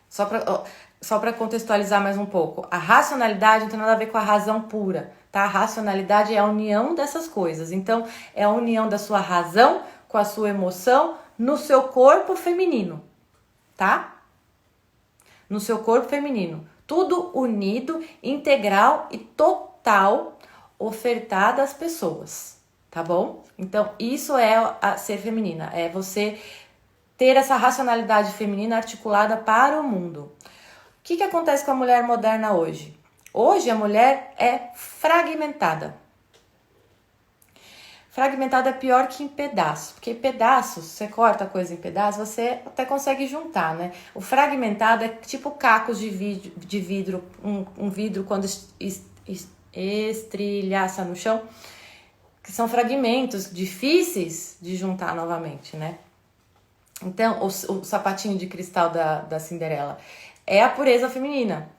Só para contextualizar mais um pouco, a racionalidade não tem nada a ver com a razão pura, tá? A racionalidade é a união dessas coisas. Então, é a união da sua razão com a sua emoção no seu corpo feminino, tá? No seu corpo feminino. Tudo unido, integral e total ofertado às pessoas, tá bom? Então, isso é a ser feminina, é você ter essa racionalidade feminina articulada para o mundo. O que acontece com a mulher moderna hoje? Hoje a mulher é fragmentada. Fragmentado é pior que em pedaços, porque pedaços, você corta a coisa em pedaços, você até consegue juntar, né? O fragmentado é tipo cacos de vidro, um vidro quando estrilhaça no chão, que são fragmentos difíceis de juntar novamente, né? Então, o sapatinho de cristal da Cinderela é a pureza feminina.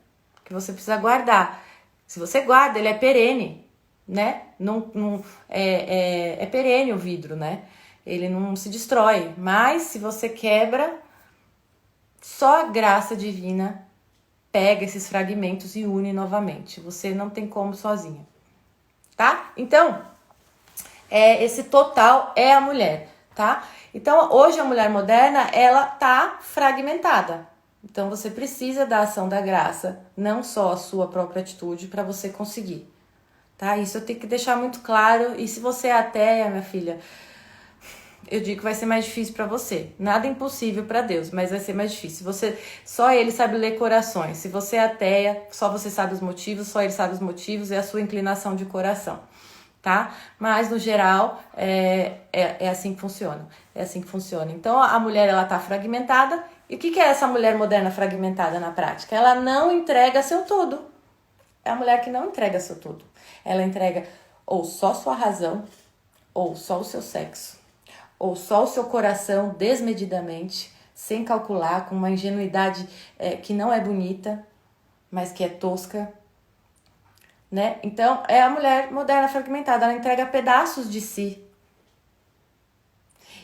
que você precisa guardar. Se você guarda, ele é perene, né? É perene o vidro, né? Ele não se destrói. Mas se você quebra, só a graça divina pega esses fragmentos e une novamente. Você não tem como sozinha, tá? Então, esse total é a mulher, tá? Então, hoje a mulher moderna, ela tá fragmentada. Então, você precisa da ação da graça, não só a sua própria atitude, para você conseguir, tá? Isso eu tenho que deixar muito claro. E se você é ateia, minha filha, eu digo que vai ser mais difícil para você. Nada é impossível para Deus, mas vai ser mais difícil. Só Ele sabe ler corações. Se você é ateia, só você sabe os motivos, só Ele sabe os motivos e a sua inclinação de coração, tá? Mas, no geral, é assim que funciona. É assim que funciona. Então, a mulher, ela tá fragmentada. E o que é essa mulher moderna fragmentada na prática? Ela não entrega seu todo. É a mulher que não entrega seu todo. Ela entrega ou só sua razão, ou só o seu sexo, ou só o seu coração desmedidamente, sem calcular, com uma ingenuidade que não é bonita, mas que é tosca, né? Então, é a mulher moderna fragmentada, ela entrega pedaços de si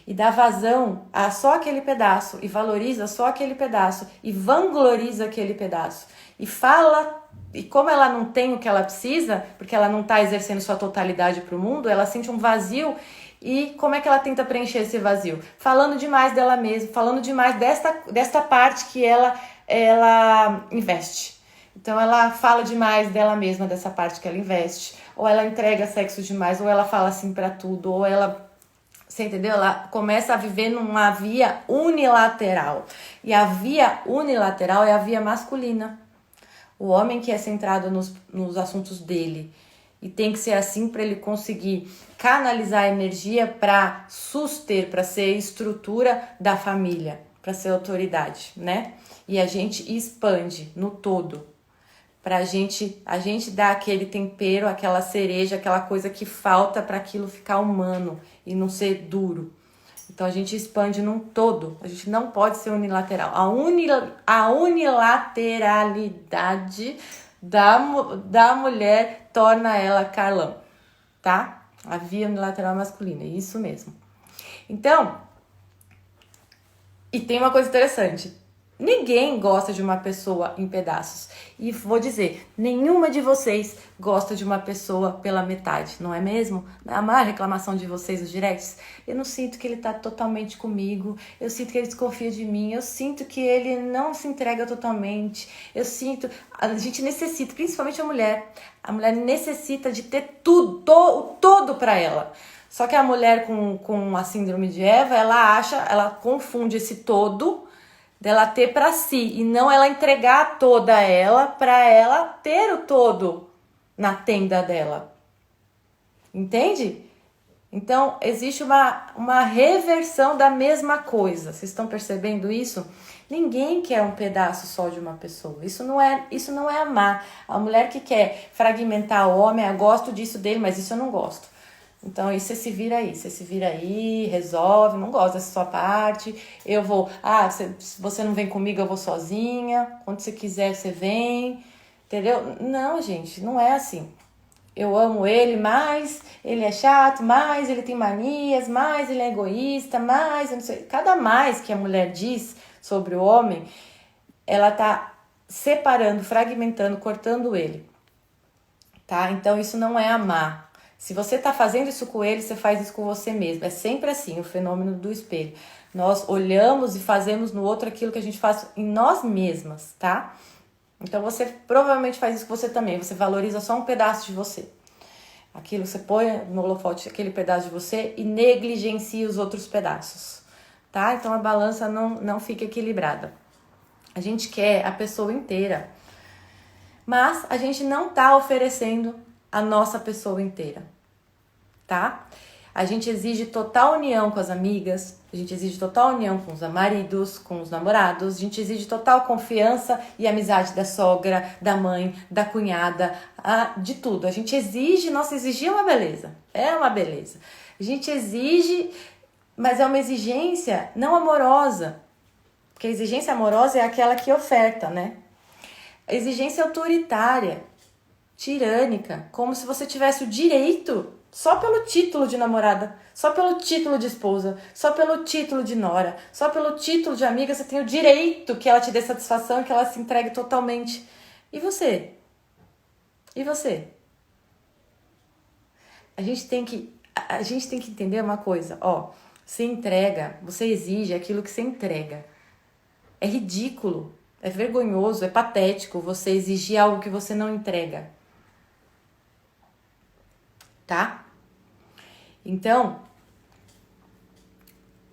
e dá vazão a só aquele pedaço, e valoriza só aquele pedaço, e vangloriza aquele pedaço, e fala, e como ela não tem o que ela precisa, porque ela não está exercendo sua totalidade para o mundo, ela sente um vazio. E como é que ela tenta preencher esse vazio? Falando demais dela mesma, falando demais desta parte que ela investe. Então ela fala demais dela mesma, dessa parte que ela investe, ou ela entrega sexo demais, ou ela fala assim pra tudo, ou ela, você entendeu? Ela começa a viver numa via unilateral. E a via unilateral é a via masculina. O homem que é centrado nos assuntos dele. E tem que ser assim para ele conseguir canalizar a energia para suster, para ser estrutura da família, para ser autoridade, né? E a gente expande no todo. Pra a gente dar aquele tempero, aquela cereja, aquela coisa que falta para aquilo ficar humano e não ser duro. Então a gente expande num todo, a gente não pode ser unilateral. A unilateralidade da mulher torna ela Carlão, tá? A via unilateral masculina, é isso mesmo. Então, e tem uma coisa interessante. Ninguém gosta de uma pessoa em pedaços. E vou dizer, nenhuma de vocês gosta de uma pessoa pela metade, não é mesmo? A maior reclamação de vocês nos directs, eu não sinto que ele tá totalmente comigo, eu sinto que ele desconfia de mim, eu sinto que ele não se entrega totalmente, eu sinto... A gente necessita, principalmente a mulher necessita de ter tudo, o todo pra ela. Só que a mulher com a síndrome de Eva, ela confunde esse todo dela ter para si e não ela entregar toda ela para ela ter o todo na tenda dela. Entende? Então, existe uma reversão da mesma coisa. Vocês estão percebendo isso? Ninguém quer um pedaço só de uma pessoa. Isso não é amar. A mulher que quer fragmentar o homem, eu gosto disso dele, mas isso eu não gosto. Então, aí você se vira aí, resolve, não gosto dessa sua parte, eu vou, se você não vem comigo, eu vou sozinha, quando você quiser, você vem, entendeu? Não, gente, não é assim. Eu amo ele, mas ele é chato, mais ele tem manias, mais ele é egoísta, mais, eu não sei. Cada mais que a mulher diz sobre o homem, ela tá separando, fragmentando, cortando ele, tá? Então, isso não é amar. Se você tá fazendo isso com ele, você faz isso com você mesmo. É sempre assim, o fenômeno do espelho. Nós olhamos e fazemos no outro aquilo que a gente faz em nós mesmas, tá? Então você provavelmente faz isso com você também. Você valoriza só um pedaço de você. Aquilo você põe no holofote, aquele pedaço de você, e negligencia os outros pedaços, tá? Então a balança não fica equilibrada. A gente quer a pessoa inteira, mas a gente não tá oferecendo a nossa pessoa inteira, tá? A gente exige total união com as amigas, a gente exige total união com os maridos, com os namorados, a gente exige total confiança e amizade da sogra, da mãe, da cunhada, de tudo. A gente exige, nossa, exigir é uma beleza, A gente exige, mas é uma exigência não amorosa, porque a exigência amorosa é aquela que oferta, né? Exigência autoritária, tirânica, como se você tivesse o direito, só pelo título de namorada, só pelo título de esposa, só pelo título de nora, só pelo título de amiga, você tem o direito que ela te dê satisfação e que ela se entregue totalmente. E você? E você? A gente tem que entender uma coisa, ó. Você entrega, você exige aquilo que você entrega. É ridículo, é vergonhoso, é patético você exigir algo que você não entrega. Tá? Então,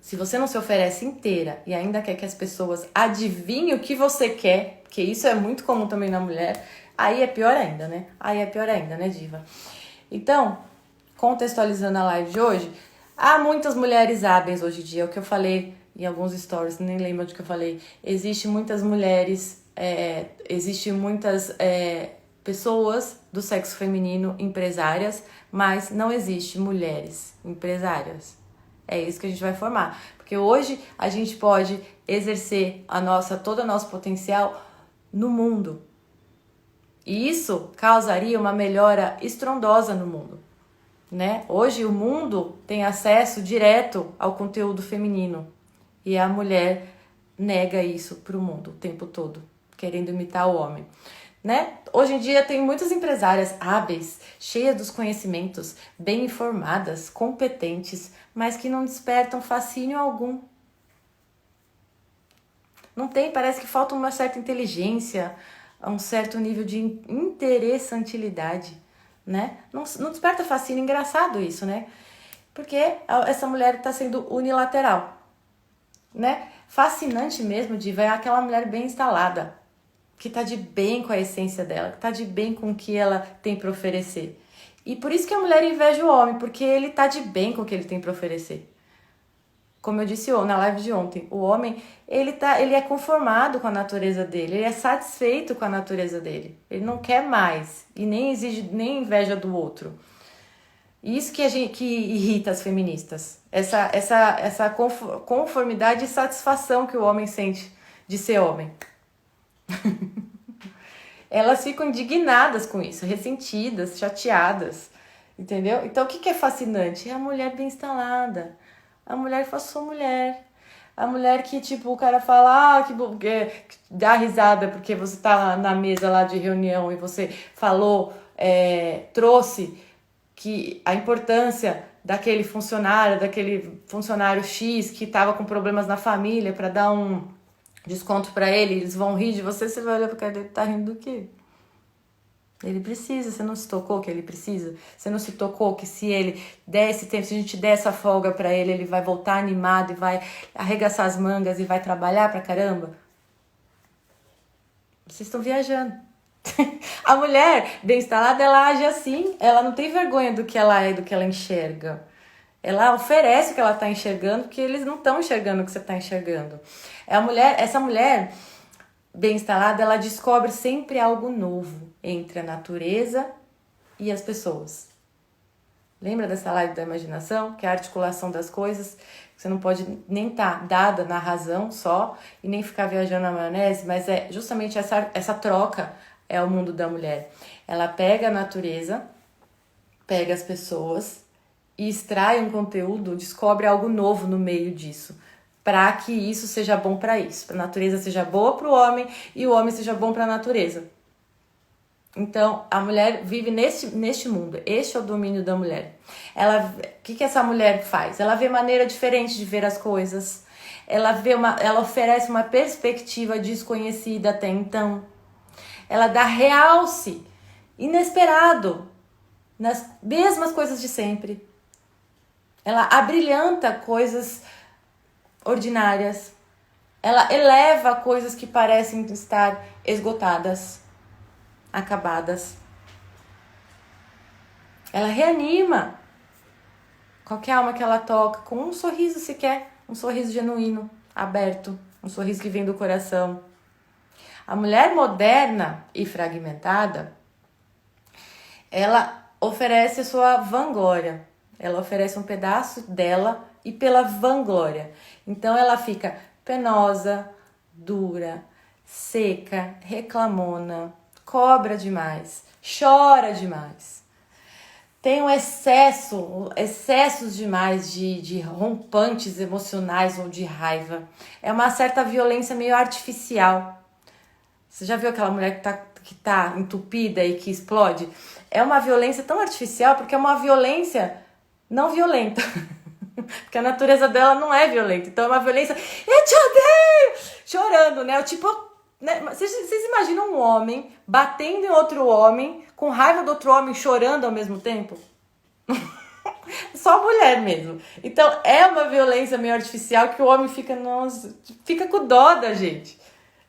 se você não se oferece inteira e ainda quer que as pessoas adivinhem o que você quer, porque isso é muito comum também na mulher, aí é pior ainda, né? Aí é pior ainda, né, diva? Então, contextualizando a live de hoje, há muitas mulheres hábeis hoje em dia, é o que eu falei em alguns stories, nem lembro de que eu falei. Existem muitas mulheres, existem muitas pessoas do sexo feminino empresárias, mas não existe mulheres empresárias. É isso que a gente vai formar. Porque hoje a gente pode exercer todo o nosso potencial no mundo. E isso causaria uma melhora estrondosa no mundo. Né? Hoje o mundo tem acesso direto ao conteúdo feminino. E a mulher nega isso para o mundo o tempo todo, querendo imitar o homem. Né? Hoje em dia tem muitas empresárias hábeis, cheias dos conhecimentos, bem informadas, competentes, mas que não despertam fascínio algum. Não tem, parece que falta uma certa inteligência, um certo nível de interessantilidade, né? Não desperta fascínio, engraçado isso, né? Porque essa mulher está sendo unilateral, né? Fascinante mesmo, Diva, é aquela mulher bem instalada, que tá de bem com a essência dela, que tá de bem com o que ela tem para oferecer. E por isso que a mulher inveja o homem, porque ele tá de bem com o que ele tem para oferecer. Como eu disse na live de ontem, o homem, ele é conformado com a natureza dele, ele é satisfeito com a natureza dele. Ele não quer mais e nem exige nem inveja do outro. Isso que irrita as feministas. Essa conformidade e satisfação que o homem sente de ser homem. Elas ficam indignadas com isso, ressentidas, chateadas, entendeu? Então o que é fascinante? É a mulher bem instalada. A mulher que sou mulher. A mulher que, tipo, o cara fala, que dá risada porque você tá na mesa lá de reunião e você falou, trouxe que a importância daquele funcionário X que tava com problemas na família para dar um desconto para ele, eles vão rir de você vai olhar pro cara dele, tá rindo do quê? Ele precisa, você não se tocou que ele precisa? Você não se tocou que se ele der esse tempo, se a gente der essa folga pra ele, ele vai voltar animado e vai arregaçar as mangas e vai trabalhar pra caramba? Vocês estão viajando. A mulher bem instalada, ela age assim, ela não tem vergonha do que ela é, do que ela enxerga. Ela oferece o que ela tá enxergando, porque eles não estão enxergando o que você tá enxergando. Essa mulher bem instalada, ela descobre sempre algo novo entre a natureza e as pessoas. Lembra dessa live da imaginação? Que é a articulação das coisas. Você não pode nem estar dada na razão só e nem ficar viajando na maionese, mas é justamente essa troca é o mundo da mulher. Ela pega a natureza, pega as pessoas e extrai um conteúdo, descobre algo novo no meio disso, para que isso seja bom para isso, para a natureza seja boa para o homem e o homem seja bom para a natureza. Então, a mulher vive neste mundo. Este é o domínio da mulher. O que essa mulher faz? Ela vê maneira diferente de ver as coisas. Ela oferece uma perspectiva desconhecida até então. Ela dá realce inesperado nas mesmas coisas de sempre. Ela abrilhanta coisas ordinárias. Ela eleva coisas que parecem estar esgotadas, acabadas. Ela reanima qualquer alma que ela toca com um sorriso sequer, um sorriso genuíno, aberto, um sorriso que vem do coração. A mulher moderna e fragmentada, ela oferece a sua vanglória. Ela oferece um pedaço dela e pela vanglória. Então ela fica penosa, dura, seca, reclamona, cobra demais, chora demais. Tem um excessos demais de rompantes emocionais ou de raiva. É uma certa violência meio artificial. Você já viu aquela mulher que tá entupida e que explode? É uma violência tão artificial porque é uma violência não violenta. Porque a natureza dela não é violenta. Então é uma violência, eu te odeio! Chorando, né? Tipo, né? Vocês imaginam um homem batendo em outro homem, com raiva do outro homem, chorando ao mesmo tempo? Só a mulher mesmo. Então é uma violência meio artificial que o homem fica, nossa, fica com dó da gente.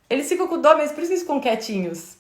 Eles ficam com dó mesmo, por isso eles ficam quietinhos.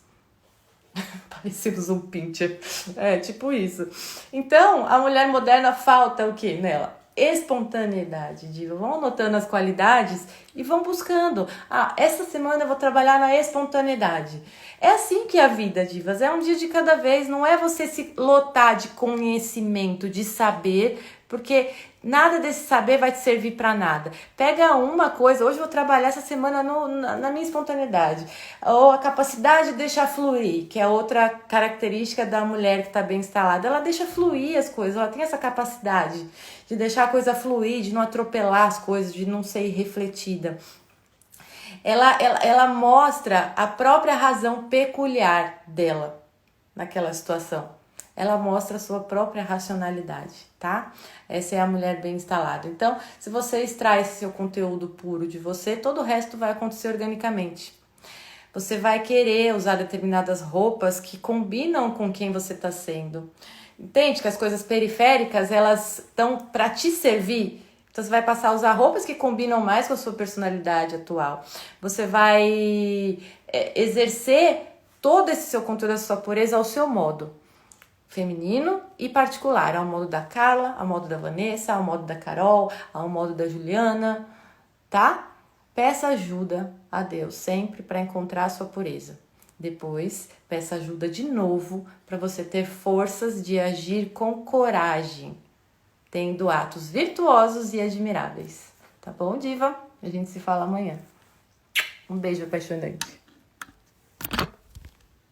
Parecemos um pincher. É, tipo isso. Então, a mulher moderna falta o quê nela? Espontaneidade, diva. Vão anotando as qualidades e vão buscando. Ah, essa semana eu vou trabalhar na espontaneidade. É assim que é a vida, divas. É um dia de cada vez. Não é você se lotar de conhecimento, de saber, porque nada desse saber vai te servir para nada. Pega uma coisa. Hoje eu vou trabalhar essa semana na minha espontaneidade. Ou a capacidade de deixar fluir, que é outra característica da mulher que está bem instalada. Ela deixa fluir as coisas. Ela tem essa capacidade de deixar a coisa fluir, de não atropelar as coisas, de não ser refletida. Ela mostra a própria razão peculiar dela naquela situação. Ela mostra a sua própria racionalidade, tá? Essa é a mulher bem instalada. Então, se você extrai esse seu conteúdo puro de você, todo o resto vai acontecer organicamente. Você vai querer usar determinadas roupas que combinam com quem você está sendo. Entende que as coisas periféricas, elas estão para te servir. Então, você vai passar a usar roupas que combinam mais com a sua personalidade atual. Você vai exercer todo esse seu conteúdo, a sua pureza ao seu modo. Feminino e particular, ao modo da Carla, ao modo da Vanessa, ao modo da Carol, ao modo da Juliana, tá? Peça ajuda a Deus sempre para encontrar a sua pureza. Depois, peça ajuda de novo para você ter forças de agir com coragem, tendo atos virtuosos e admiráveis. Tá bom, diva? A gente se fala amanhã. Um beijo apaixonante.